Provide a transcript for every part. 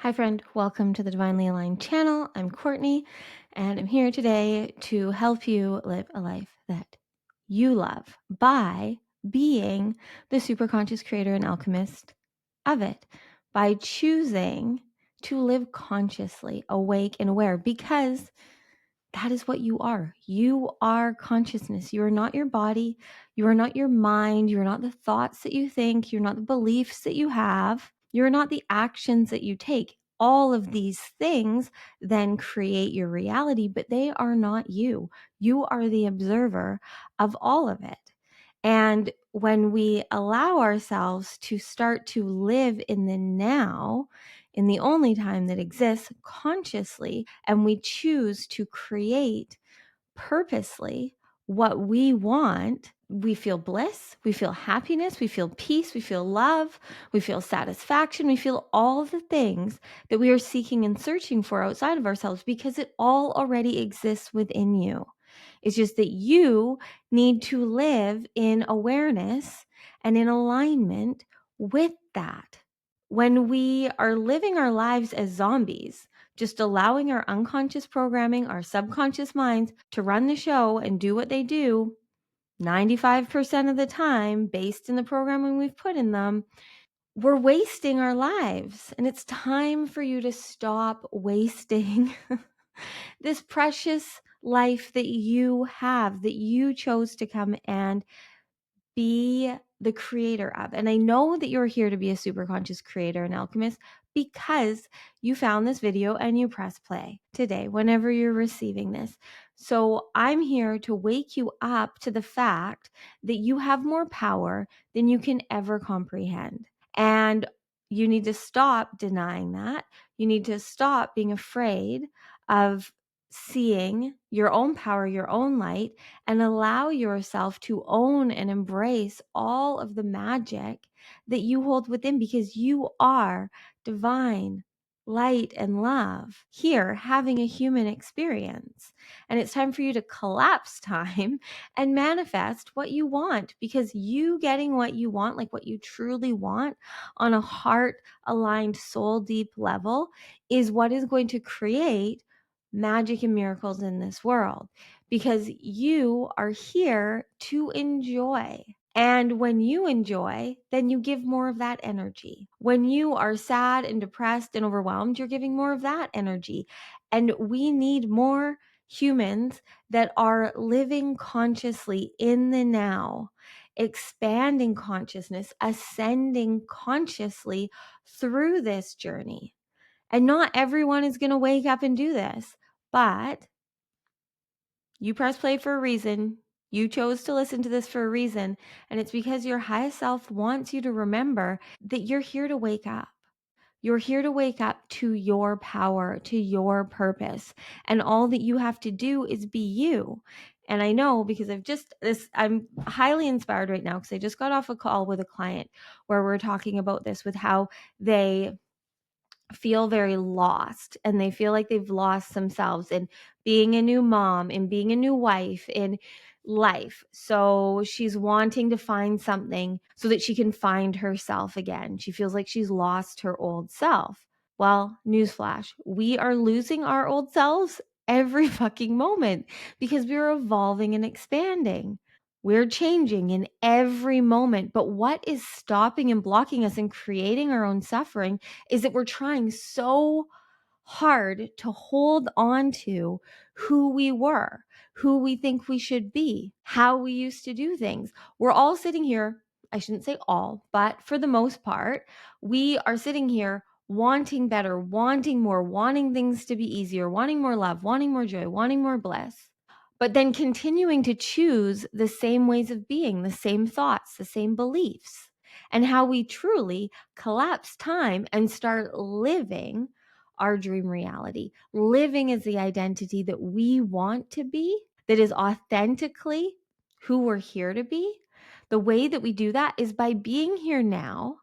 Hi, friend. Welcome to the Divinely Aligned channel. I'm Courtney, and I'm here today to help you live a life that you love by being the superconscious creator and alchemist of it, by choosing to live consciously, awake and aware, because that is what you are. You are consciousness. You are not your body. You are not your mind. You are not the thoughts that you think. You're not the beliefs that you have. You're not the actions that you take. All of these things then create your reality, but they are not you. You are the observer of all of it. And when we allow ourselves to start to live in the now, in the only time that exists consciously, and we choose to create purposely what we want, we feel bliss, we feel happiness, we feel peace, we feel love, we feel satisfaction, we feel all the things that we are seeking and searching for outside of ourselves because it all already exists within you. It's just that you need to live in awareness and in alignment with that. When we are living our lives as zombies, just allowing our unconscious programming, our subconscious minds to run the show and do what they do 95% of the time based in the programming we've put in them, we're wasting our lives. And it's time for you to stop wasting this precious life that you have, that you chose to come and be the creator of. And I know that you're here to be a super conscious creator and alchemist because you found this video and you press play today, whenever you're receiving this. So I'm here to wake you up to the fact that you have more power than you can ever comprehend. And you need to stop denying that. You need to stop being afraid of seeing your own power, your own light, and allow yourself to own and embrace all of the magic that you hold within, because you are divine light and love here having a human experience. And it's time for you to collapse time and manifest what you want, because you getting what you want, like what you truly want on a heart aligned, soul deep level, is what is going to create magic and miracles in this world, because you are here to enjoy. And when you enjoy, then you give more of that energy. When you are sad and depressed and overwhelmed, you're giving more of that energy. And we need more humans that are living consciously in the now, expanding consciousness, ascending consciously through this journey. And not everyone is going to wake up and do this, but you press play for a reason. You chose to listen to this for a reason. And it's because your highest self wants you to remember that you're here to wake up. You're here to wake up to your power, to your purpose. And all that you have to do is be you. And I know, because I'm highly inspired right now, because I just got off a call with a client where we're talking about this, with how they feel very lost and they feel like they've lost themselves in being a new mom and being a new wife in life. So she's wanting to find something so that she can find herself again. She feels like she's lost her old self. Well, newsflash, we are losing our old selves every fucking moment because we're evolving and expanding. We're changing in every moment. But what is stopping and blocking us and creating our own suffering is that we're trying so hard to hold on to who we were, who we think we should be, how we used to do things. We're all sitting here, I shouldn't say all, but for the most part, we are sitting here wanting better, wanting more, wanting things to be easier, wanting more love, wanting more joy, wanting more bliss, but then continuing to choose the same ways of being, the same thoughts, the same beliefs, and how we truly collapse time and start living our dream reality, living as the identity that we want to be, that is authentically who we're here to be. The way that we do that is by being here now,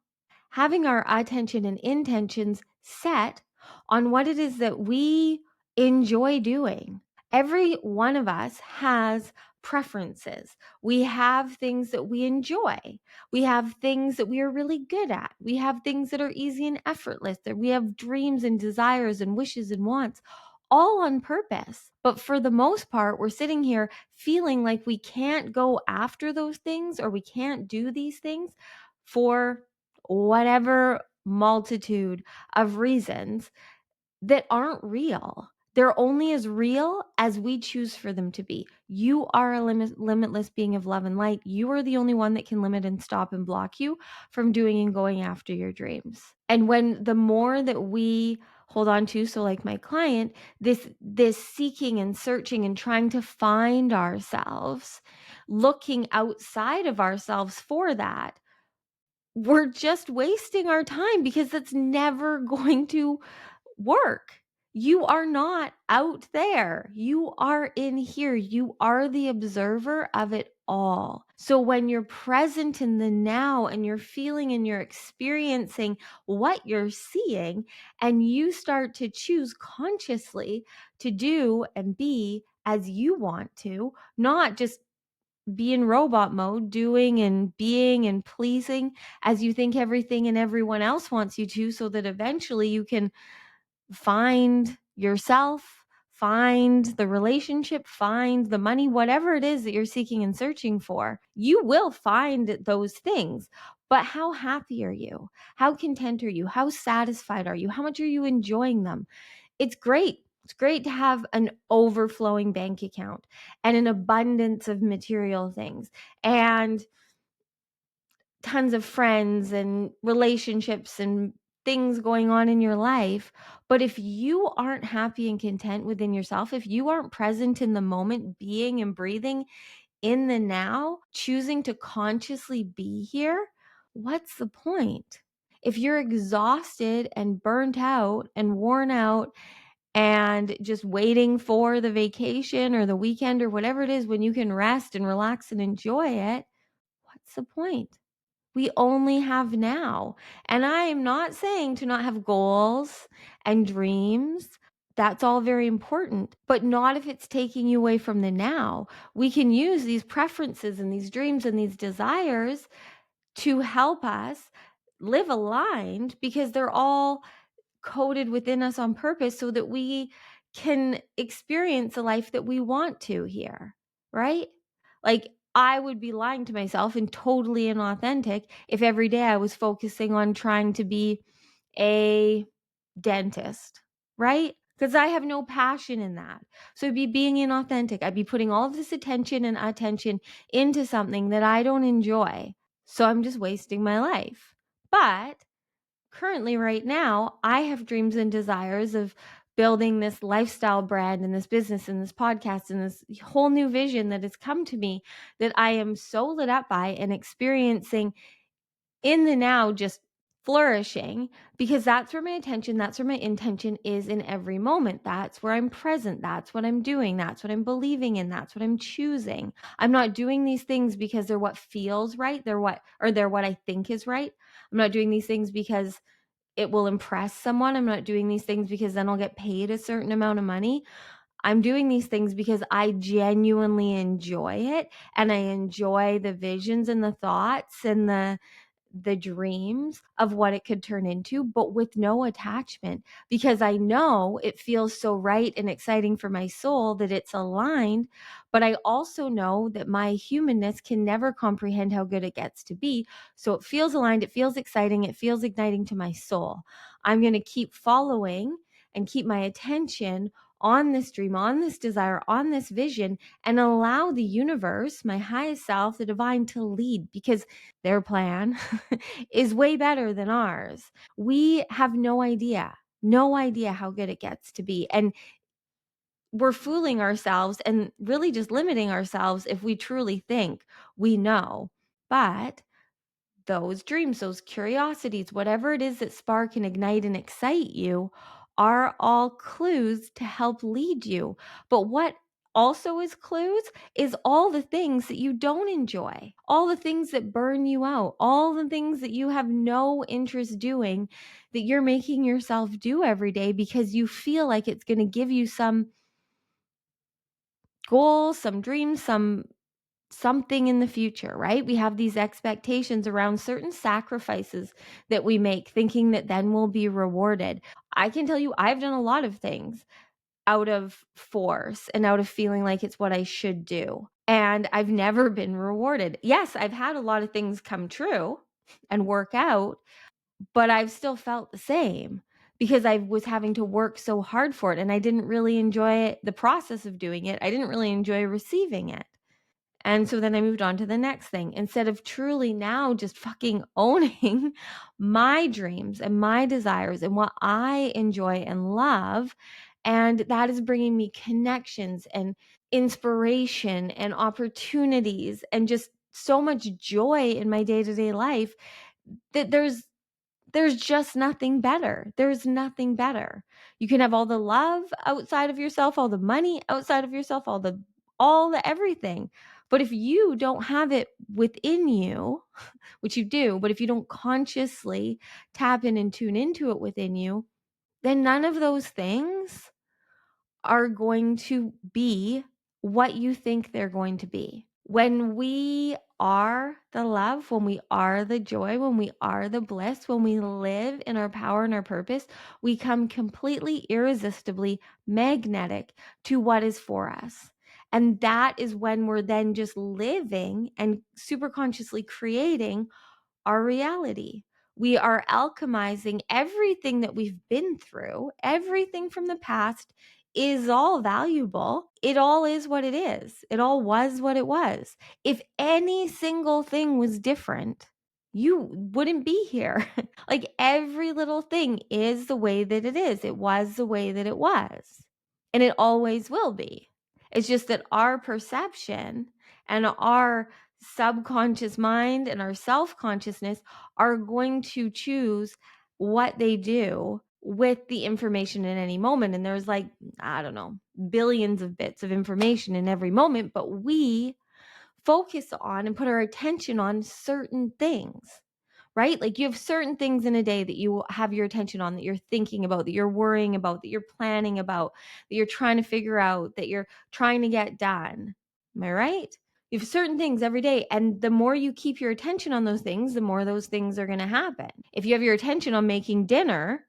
having our attention and intentions set on what it is that we enjoy doing. Every one of us has preferences. We have things that we enjoy. We have things that we are really good at. We have things that are easy and effortless. That we have dreams and desires and wishes and wants, all on purpose. But for the most part, we're sitting here feeling like we can't go after those things, or we can't do these things for whatever multitude of reasons that aren't real. They're only as real as we choose for them to be. You are a limitless being of love and light. You are the only one that can limit and stop and block you from doing and going after your dreams. And when the more that we hold on to, so like my client, this seeking and searching and trying to find ourselves, looking outside of ourselves for that, we're just wasting our time, because that's never going to work. You are not out there. You are in here. You are the observer of it all. So when you're present in the now and you're feeling and you're experiencing what you're seeing, and you start to choose consciously to do and be as you want to, not just be in robot mode, doing and being and pleasing as you think everything and everyone else wants you to, so that eventually you can find yourself, find the relationship, find the money, whatever it is that you're seeking and searching for. You will find those things. But how happy are you? How content are you? How satisfied are you? How much are you enjoying them? It's great. It's great to have an overflowing bank account and an abundance of material things and tons of friends and relationships and things going on in your life. But if you aren't happy and content within yourself, if you aren't present in the moment, being and breathing in the now, choosing to consciously be here, what's the point? If you're exhausted and burnt out and worn out and just waiting for the vacation or the weekend or whatever it is when you can rest and relax and enjoy it, what's the point? We only have now. And I am not saying to not have goals and dreams. That's all very important, but not if it's taking you away from the now. We can use these preferences and these dreams and these desires to help us live aligned, because they're all coded within us on purpose so that we can experience a life that we want to here, right? Like, I would be lying to myself and totally inauthentic if every day I was focusing on trying to be a dentist, right? Because I have no passion in that. So it'd be being inauthentic. I'd be putting all of this attention and attention into something that I don't enjoy. So I'm just wasting my life. But currently, right now, I have dreams and desires of building this lifestyle brand and this business and this podcast and this whole new vision that has come to me, that I am so lit up by and experiencing in the now, just flourishing, because that's where my attention, that's where my intention is in every moment. That's where I'm present. That's what I'm doing. That's what I'm believing in. That's what I'm choosing. I'm not doing these things because they're what feels right. They're what I think is right. I'm not doing these things because it will impress someone. I'm not doing these things because then I'll get paid a certain amount of money. I'm doing these things because I genuinely enjoy it, and I enjoy the visions and the thoughts and the dreams of what it could turn into, but with no attachment, because I know it feels so right and exciting for my soul that it's aligned. But I also know that my humanness can never comprehend how good it gets to be. So it feels aligned, it feels exciting, it feels igniting to my soul. I'm going to keep following and keep my attention on this dream, on this desire, on this vision, and allow the universe, my highest self, the divine, to lead, because their plan is way better than ours. We have no idea how good it gets to be. And we're fooling ourselves and really just limiting ourselves if we truly think we know. But those dreams, those curiosities, whatever it is that spark and ignite and excite you, are all clues to help lead you. But what also is clues is all the things that you don't enjoy, all the things that burn you out, all the things that you have no interest doing, that you're making yourself do every day because you feel like it's going to give you some goal, some dream, some something in the future, right? We have these expectations around certain sacrifices that we make, thinking that then we'll be rewarded. I can tell you, I've done a lot of things out of force and out of feeling like it's what I should do. And I've never been rewarded. Yes, I've had a lot of things come true and work out, but I've still felt the same because I was having to work so hard for it and I didn't really enjoy the process of doing it. I didn't really enjoy receiving it. And so then I moved on to the next thing instead of truly now just fucking owning my dreams and my desires and what I enjoy and love. And that is bringing me connections and inspiration and opportunities and just so much joy in my day-to-day life that there's just nothing better. There's nothing better. You can have all the love outside of yourself, all the money outside of yourself, all the everything. But if you don't have it within you, which you do, but if you don't consciously tap in and tune into it within you, then none of those things are going to be what you think they're going to be. When we are the love, when we are the joy, when we are the bliss, when we live in our power and our purpose, we come completely irresistibly magnetic to what is for us. And that is when we're then just living and super consciously creating our reality. We are alchemizing everything that we've been through, everything from the past is all valuable. It all is what it is. It all was what it was. If any single thing was different, you wouldn't be here. Like every little thing is the way that it is. It was the way that it was. And it always will be. It's just that our perception and our subconscious mind and our self-consciousness are going to choose what they do with the information in any moment. And there's like, I don't know, billions of bits of information in every moment, but we focus on and put our attention on certain things, right? Like you have certain things in a day that you have your attention on, that you're thinking about, that you're worrying about, that you're planning about, that you're trying to figure out, that you're trying to get done. Am I right? You have certain things every day. And the more you keep your attention on those things, the more those things are going to happen. If you have your attention on making dinner,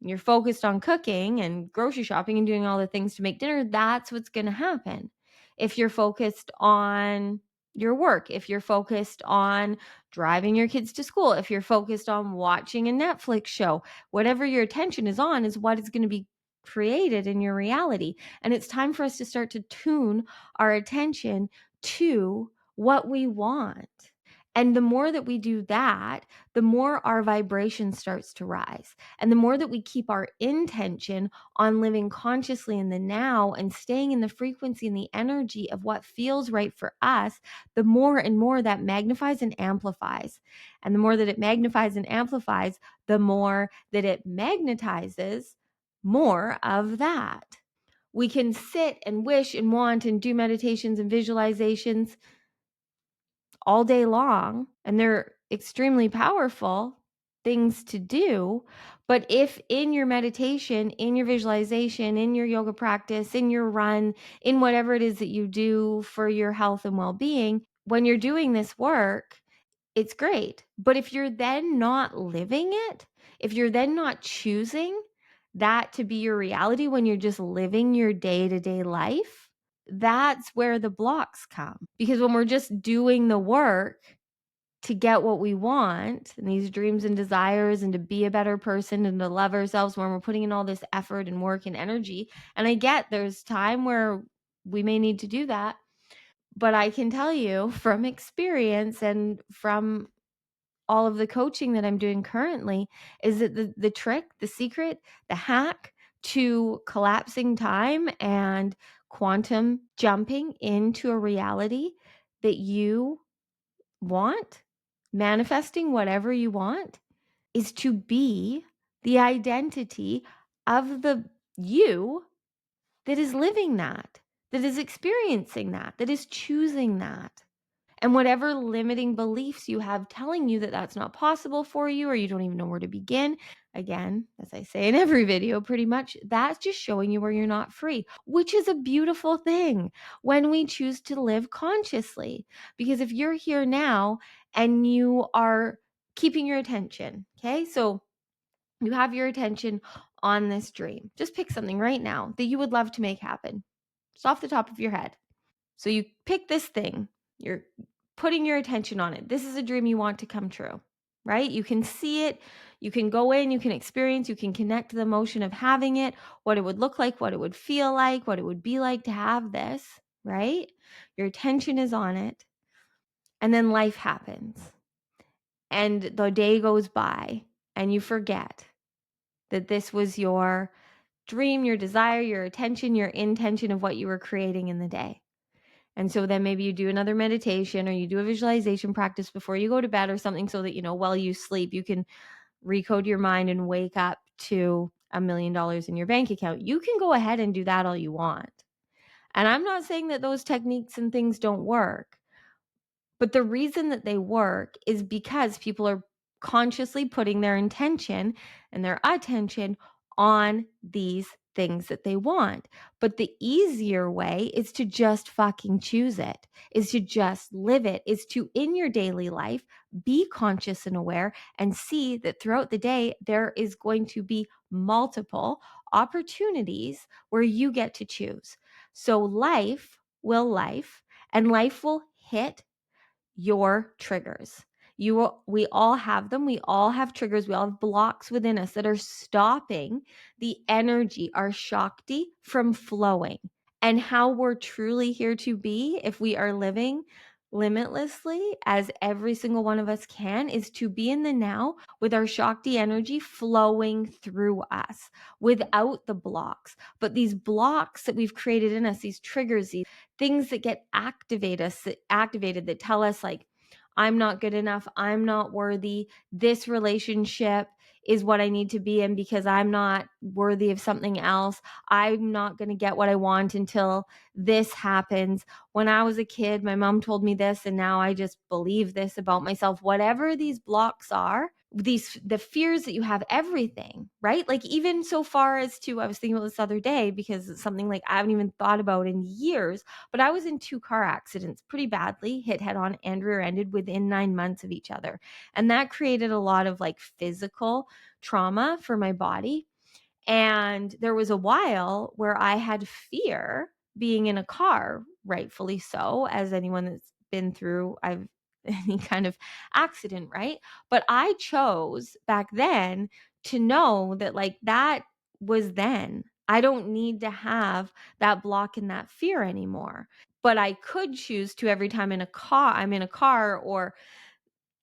you're focused on cooking and grocery shopping and doing all the things to make dinner, that's what's going to happen. If you're focused on your work, if you're focused on driving your kids to school, if you're focused on watching a Netflix show, whatever your attention is on is what is going to be created in your reality. And it's time for us to start to tune our attention to what we want. And the more that we do that, the more our vibration starts to rise. And the more that we keep our intention on living consciously in the now and staying in the frequency and the energy of what feels right for us, the more and more that magnifies and amplifies. And the more that it magnifies and amplifies, the more that it magnetizes more of that. We can sit and wish and want and do meditations and visualizations all day long, and they're extremely powerful things to do. But if in your meditation, in your visualization, in your yoga practice, in your run, in whatever it is that you do for your health and well-being, when you're doing this work, it's great. But if you're then not living it, if you're then not choosing that to be your reality when you're just living your day-to-day life, that's where the blocks come. Because when we're just doing the work to get what we want and these dreams and desires and to be a better person and to love ourselves, when we're putting in all this effort and work and energy, and I get there's time where we may need to do that, but I can tell you from experience and from all of the coaching that I'm doing currently is that the trick, the secret, the hack to collapsing time and quantum jumping into a reality that you want, manifesting whatever you want, is to be the identity of the you that is living that is experiencing that is choosing that. And whatever limiting beliefs you have telling you that that's not possible for you, or you don't even know where to begin, again, as I say in every video, pretty much, that's just showing you where you're not free, which is a beautiful thing when we choose to live consciously. Because if you're here now and you are keeping your attention, okay? So you have your attention on this dream. Just pick something right now that you would love to make happen. Just off the top of your head. So you pick this thing, you're putting your attention on it. This is a dream you want to come true, right? You can see it, you can go in, you can experience, you can connect to the emotion of having it, what it would look like, what it would feel like, what it would be like to have this, right? Your attention is on it. And then life happens. And the day goes by and you forget that this was your dream, your desire, your attention, your intention of what you were creating in the day. And so then maybe you do another meditation or you do a visualization practice before you go to bed or something so that, while you sleep, you can recode your mind and wake up to $1 million in your bank account. You can go ahead and do that all you want. And I'm not saying that those techniques and things don't work. But the reason that they work is because people are consciously putting their intention and their attention on these things that they want. But the easier way is to just fucking choose it, is to just live it, is to, in your daily life, be conscious and aware and see that throughout the day, there is going to be multiple opportunities where you get to choose. So life and life will hit your triggers. We all have them. We all have triggers. We all have blocks within us that are stopping the energy, our shakti, from flowing. And how we're truly here to be, if we are living limitlessly, as every single one of us can, is to be in the now with our shakti energy flowing through us without the blocks. But these blocks that we've created in us, these triggers, these things that get activated that tell us like, I'm not good enough, I'm not worthy, this relationship is what I need to be in because I'm not worthy of something else. I'm not going to get what I want until this happens. When I was a kid, my mom told me this and now I just believe this about myself. Whatever these blocks are, the fears that you have, everything, right? Like even so far as to, I was thinking about this other day because it's something like I haven't even thought about in years, but I was in 2 car accidents pretty badly, hit head on and rear-ended within 9 months of each other. And that created a lot of like physical trauma for my body. And there was a while where I had fear being in a car, rightfully so, as anyone that's been through any kind of accident, right? But I chose back then to know that like that was then. I don't need to have that block and that fear anymore. But I could choose to, every time I'm in a car or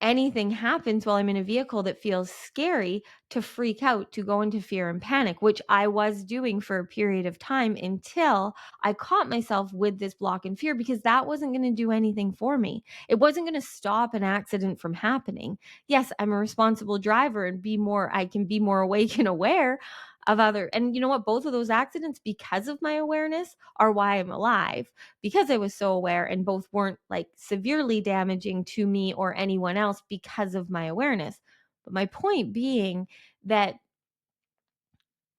anything happens while I'm in a vehicle that feels scary, to freak out, to go into fear and panic, which I was doing for a period of time until I caught myself with this block and fear, because that wasn't going to do anything for me. It wasn't going to stop an accident from happening. Yes, I'm a responsible driver and I can be more awake and aware of and you know what? Both of those accidents, because of my awareness, are why I'm alive, because I was so aware, and both weren't like severely damaging to me or anyone else because of my awareness. But my point being that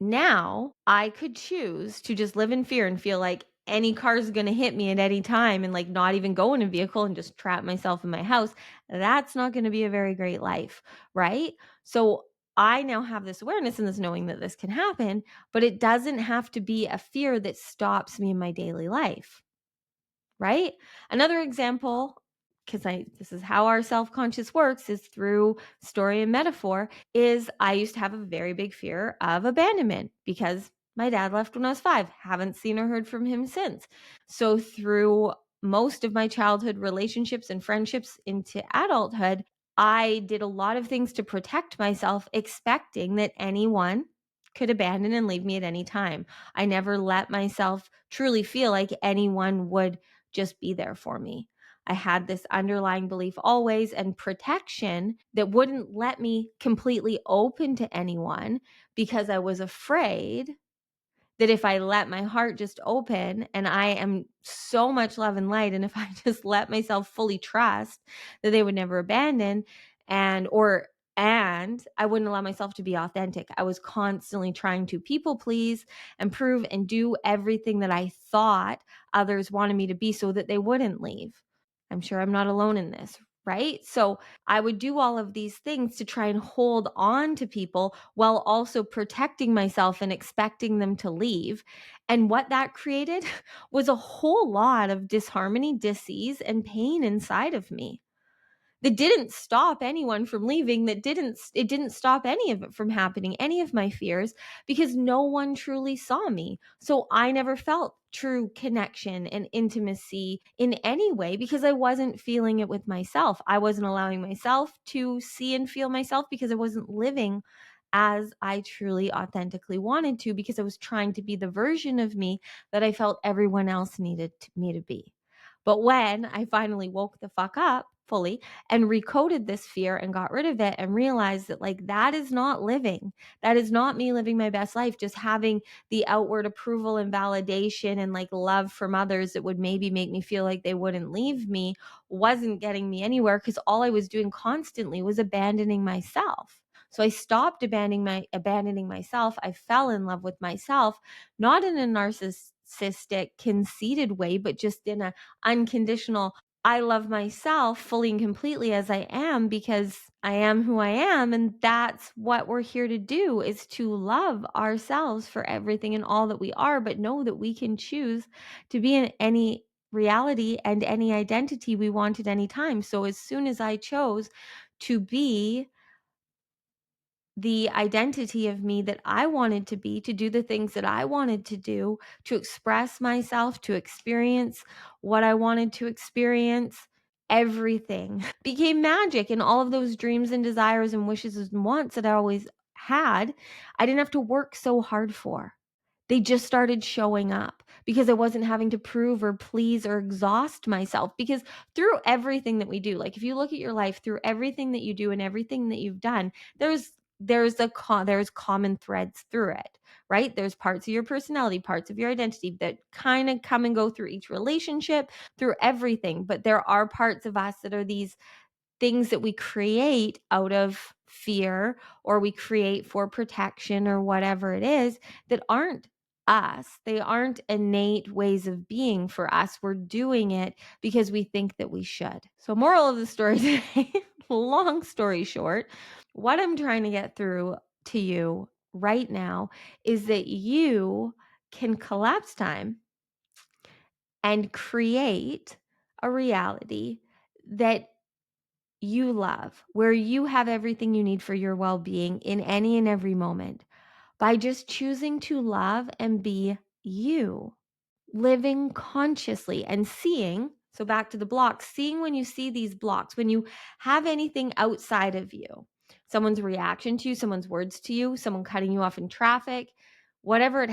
now I could choose to just live in fear and feel like any car is going to hit me at any time and like not even go in a vehicle and just trap myself in my house. That's not going to be a very great life, right? So I now have this awareness and this knowing that this can happen, but it doesn't have to be a fear that stops me in my daily life, right? Another example, because this is how our self-conscious works, is through story and metaphor, is I used to have a very big fear of abandonment because my dad left when I was 5. Haven't seen or heard from him since. So through most of my childhood relationships and friendships into adulthood, I did a lot of things to protect myself, expecting that anyone could abandon and leave me at any time. I never let myself truly feel like anyone would just be there for me. I had this underlying belief always and protection that wouldn't let me completely open to anyone, because I was afraid that if I let my heart just open, and I am so much love and light, and if I just let myself fully trust that they would never abandon or And I wouldn't allow myself to be authentic. I was constantly trying to people please and prove and do everything that I thought others wanted me to be so that they wouldn't leave. I'm sure I'm not alone in this, right? So I would do all of these things to try and hold on to people while also protecting myself and expecting them to leave. And what that created was a whole lot of disharmony, dis-ease, and pain inside of me that didn't stop anyone from leaving, it didn't stop any of it from happening, any of my fears, because no one truly saw me. So I never felt true connection and intimacy in any way because I wasn't feeling it with myself. I wasn't allowing myself to see and feel myself because I wasn't living as I truly authentically wanted to, because I was trying to be the version of me that I felt everyone else needed me to be. But when I finally woke the fuck up fully and recoded this fear and got rid of it and realized that, like, that is not living. That is not me living my best life. Just having the outward approval and validation and like love from others that would maybe make me feel like they wouldn't leave me wasn't getting me anywhere, because all I was doing constantly was abandoning myself. So I stopped abandoning myself. I fell in love with myself, not in a narcissistic, conceited way, but just in a unconditional, I love myself fully and completely as I am, because I am who I am. And that's what we're here to do, is to love ourselves for everything and all that we are, but know that we can choose to be in any reality and any identity we want at any time. So as soon as I chose to be the identity of me that I wanted to be, to do the things that I wanted to do, to express myself, to experience what I wanted to experience, everything became magic. And all of those dreams and desires and wishes and wants that I always had, I didn't have to work so hard for. They just started showing up because I wasn't having to prove or please or exhaust myself. Because through everything that we do, like if you look at your life, through everything that you do and everything that you've done, there's common threads through it, right? There's parts of your personality, parts of your identity that kind of come and go through each relationship, through everything. But there are parts of us that are these things that we create out of fear, or we create for protection, or whatever it is, that aren't us. They aren't innate ways of being for us. We're doing it because we think that we should. So moral of the story today, long story short, what I'm trying to get through to you right now is that you can collapse time and create a reality that you love, where you have everything you need for your well-being in any and every moment, by just choosing to love and be you, living consciously and seeing. So back to the blocks, seeing when you see these blocks, when you have anything outside of you, someone's reaction to you, someone's words to you, someone cutting you off in traffic, whatever it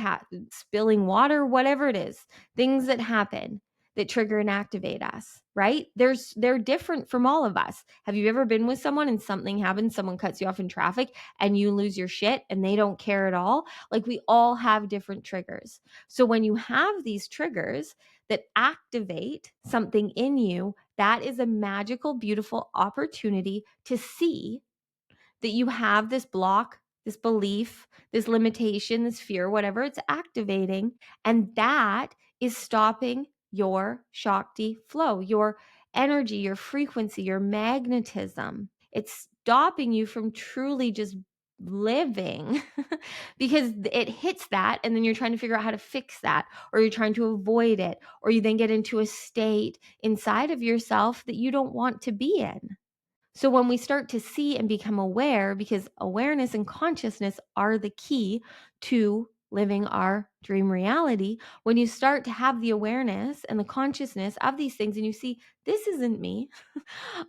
spilling water, whatever it is, things that happen that trigger and activate us, right? They're different from all of us. Have you ever been with someone and something happens, someone cuts you off in traffic and you lose your shit and they don't care at all? Like, we all have different triggers. So when you have these triggers that activate something in you, that is a magical, beautiful opportunity to see that you have this block, this belief, this limitation, this fear, whatever it's activating. And that is stopping your shakti flow, your energy, your frequency, your magnetism. It's stopping you from truly just living because it hits that, and then you're trying to figure out how to fix that, or you're trying to avoid it, or you then get into a state inside of yourself that you don't want to be in. So when we start to see and become aware, because awareness and consciousness are the key to living our dream reality, when you start to have the awareness and the consciousness of these things and you see, this isn't me.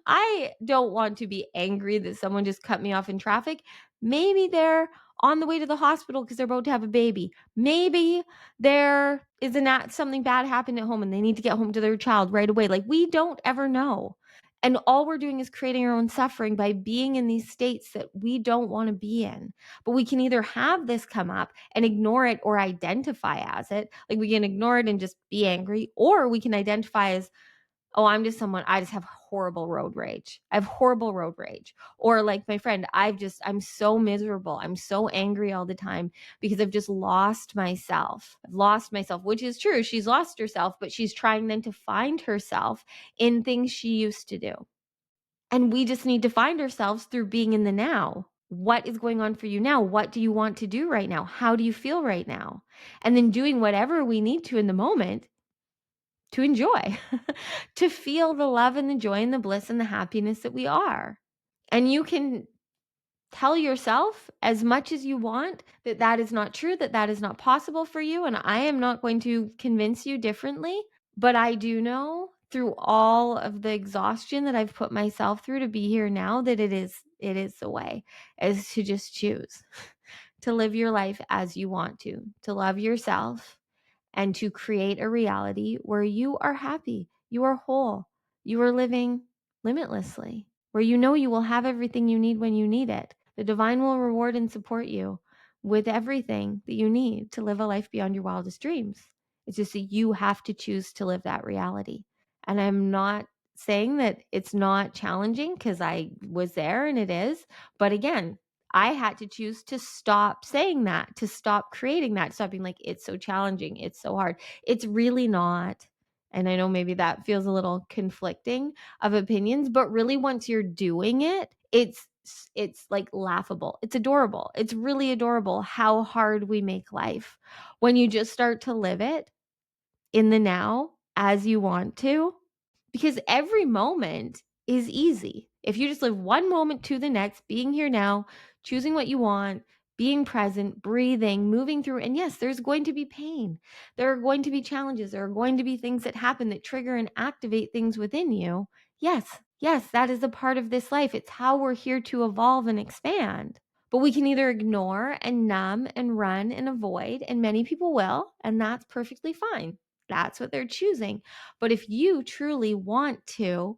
I don't want to be angry that someone just cut me off in traffic. Maybe they're on the way to the hospital because they're about to have a baby. Maybe there is something bad happened at home and they need to get home to their child right away. Like, we don't ever know. And all we're doing is creating our own suffering by being in these states that we don't want to be in. But we can either have this come up and ignore it, or identify as it. Like, we can ignore it and just be angry, or we can identify as, oh, I'm just someone, I just have horrible road rage. I have horrible road rage. Or like my friend, I'm so miserable. I'm so angry all the time because I've just lost myself. I've lost myself, which is true. She's lost herself, but she's trying then to find herself in things she used to do. And we just need to find ourselves through being in the now. What is going on for you now? What do you want to do right now? How do you feel right now? And then doing whatever we need to in the moment to enjoy, to feel the love and the joy and the bliss and the happiness that we are. And you can tell yourself as much as you want that that is not true, that that is not possible for you. And I am not going to convince you differently. But I do know through all of the exhaustion that I've put myself through to be here now that it is the way, is to just choose to live your life as you want to love yourself, and to create a reality where you are happy, you are whole, you are living limitlessly, where you know you will have everything you need when you need it. The divine will reward and support you with everything that you need to live a life beyond your wildest dreams. It's just that you have to choose to live that reality. And I'm not saying that it's not challenging, because I was there and it is. But again, I had to choose to stop saying that, to stop creating that, stop being like, it's so challenging, it's so hard. It's really not. And I know maybe that feels a little conflicting of opinions, but really once you're doing it, it's like laughable. It's adorable. It's really adorable how hard we make life when you just start to live it in the now as you want to, because every moment is easy. If you just live one moment to the next, being here now, choosing what you want, being present, breathing, moving through. And yes, there's going to be pain. There are going to be challenges. There are going to be things that happen that trigger and activate things within you. Yes, that is a part of this life. It's how we're here to evolve and expand. But we can either ignore and numb and run and avoid, and many people will, and that's perfectly fine. That's what they're choosing. But if you truly want to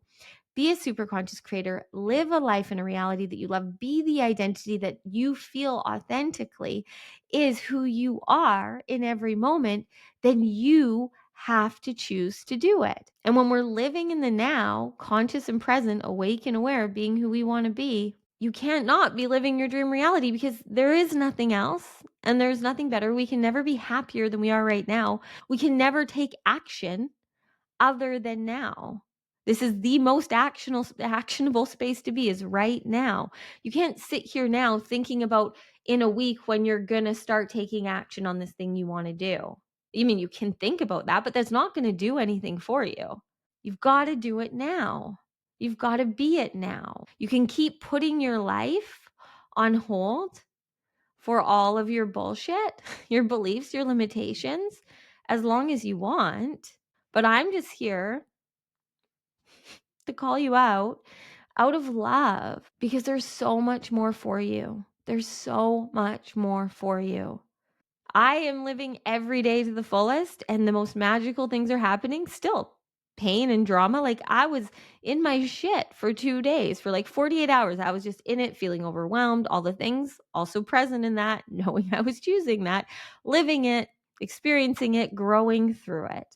be a super conscious creator, live a life in a reality that you love, be the identity that you feel authentically is who you are in every moment, then you have to choose to do it. And when we're living in the now, conscious and present, awake and aware, being who we want to be, you can't not be living your dream reality, because there is nothing else and there's nothing better. We can never be happier than we are right now. We can never take action other than now. This is the most actionable space to be, is right now. You can't sit here now thinking about in a week when you're going to start taking action on this thing you want to do. I mean, you can think about that, but that's not going to do anything for you. You've got to do it now. You've got to be it now. You can keep putting your life on hold for all of your bullshit, your beliefs, your limitations, as long as you want. But I'm just here to call you out of love, because there's so much more for you. There's so much more for you. I am living every day to the fullest, and the most magical things are happening still. Pain and drama. Like, I was in my shit for 2 days, for like 48 hours. I was just in it, feeling overwhelmed, all the things, also present in that, knowing I was choosing that, living it, experiencing it, growing through it.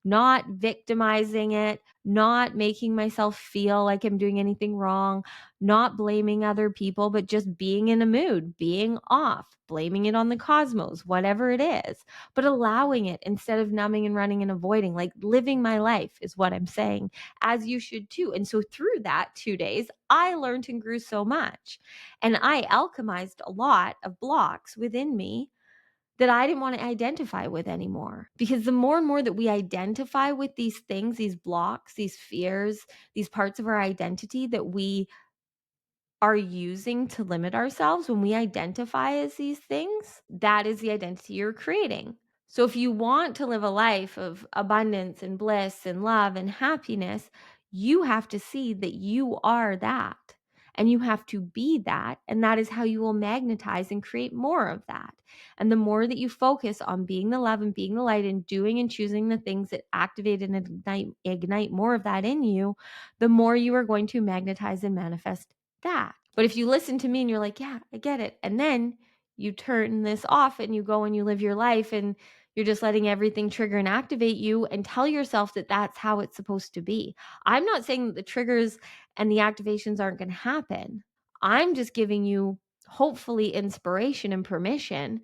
Not victimizing it, not making myself feel like I'm doing anything wrong, not blaming other people, but just being in a mood, being off, blaming it on the cosmos, whatever it is, but allowing it instead of numbing and running and avoiding, like living my life is what I'm saying, as you should too. And so through that 2 days, I learned and grew so much. And I alchemized a lot of blocks within me that I didn't want to identify with anymore. Because the more and more that we identify with these things, these blocks, these fears, these parts of our identity that we are using to limit ourselves, when we identify as these things, that is the identity you're creating. So if you want to live a life of abundance and bliss and love and happiness, you have to see that you are that. And you have to be that. And that is how you will magnetize and create more of that. And the more that you focus on being the love and being the light and doing and choosing the things that activate and ignite more of that in you, the more you are going to magnetize and manifest that. But if you listen to me and you're like, yeah, I get it, and then you turn this off and you go and you live your life and You're just letting everything trigger and activate you and tell yourself that that's how it's supposed to be. I'm not saying that the triggers and the activations aren't going to happen. I'm just giving you, hopefully, inspiration and permission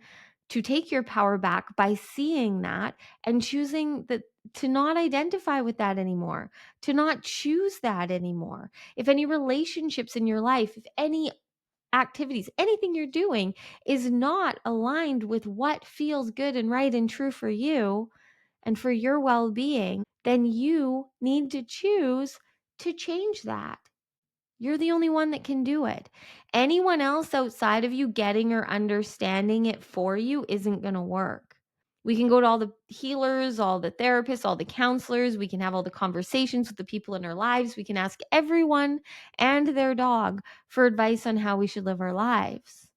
to take your power back by seeing that and choosing that to not identify with that anymore, to not choose that anymore. If any relationships in your life, if any activities, anything you're doing is not aligned with what feels good and right and true for you and for your well-being, then you need to choose to change that. You're the only one that can do it. Anyone else outside of you getting or understanding it for you isn't going to work. We can go to all the healers, all the therapists, all the counselors. We can have all the conversations with the people in our lives. We can ask everyone and their dog for advice on how we should live our lives.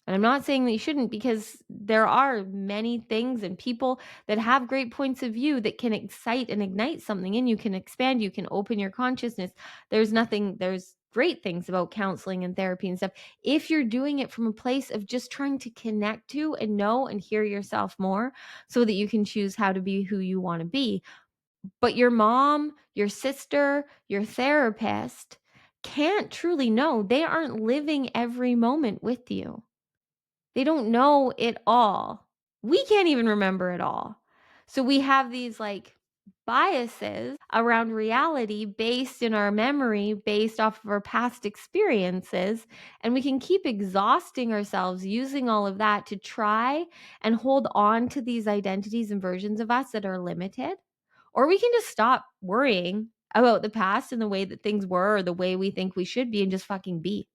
And I'm not saying that you shouldn't, because there are many things and people that have great points of view that can excite and ignite something in you, can expand, you can open your consciousness. There's great things about counseling and therapy and stuff. If you're doing it from a place of just trying to connect to and know and hear yourself more so that you can choose how to be who you want to be. But your mom, your sister, your therapist can't truly know. They aren't living every moment with you. They don't know it all. We can't even remember it all. So we have these biases around reality based in our memory, based off of our past experiences. And we can keep exhausting ourselves using all of that to try and hold on to these identities and versions of us that are limited. Or we can just stop worrying about the past and the way that things were or the way we think we should be and just fucking be.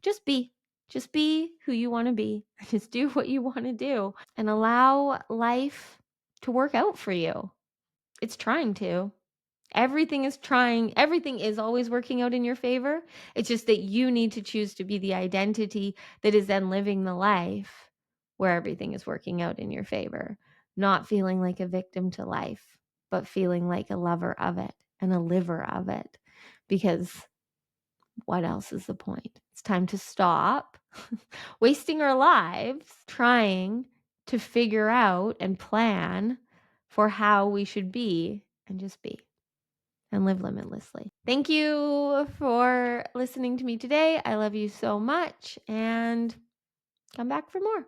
Just be. Just be who you want to be. Just do what you want to do and allow life to work out for you. It's trying to. Everything is always working out in your favor. It's just that you need to choose to be the identity that is then living the life where everything is working out in your favor. Not feeling like a victim to life, but feeling like a lover of it and a liver of it. Because what else is the point? It's time to stop wasting our lives trying to figure out and plan for how we should be, and just be and live limitlessly. Thank you for listening to me today. I love you so much, and come back for more.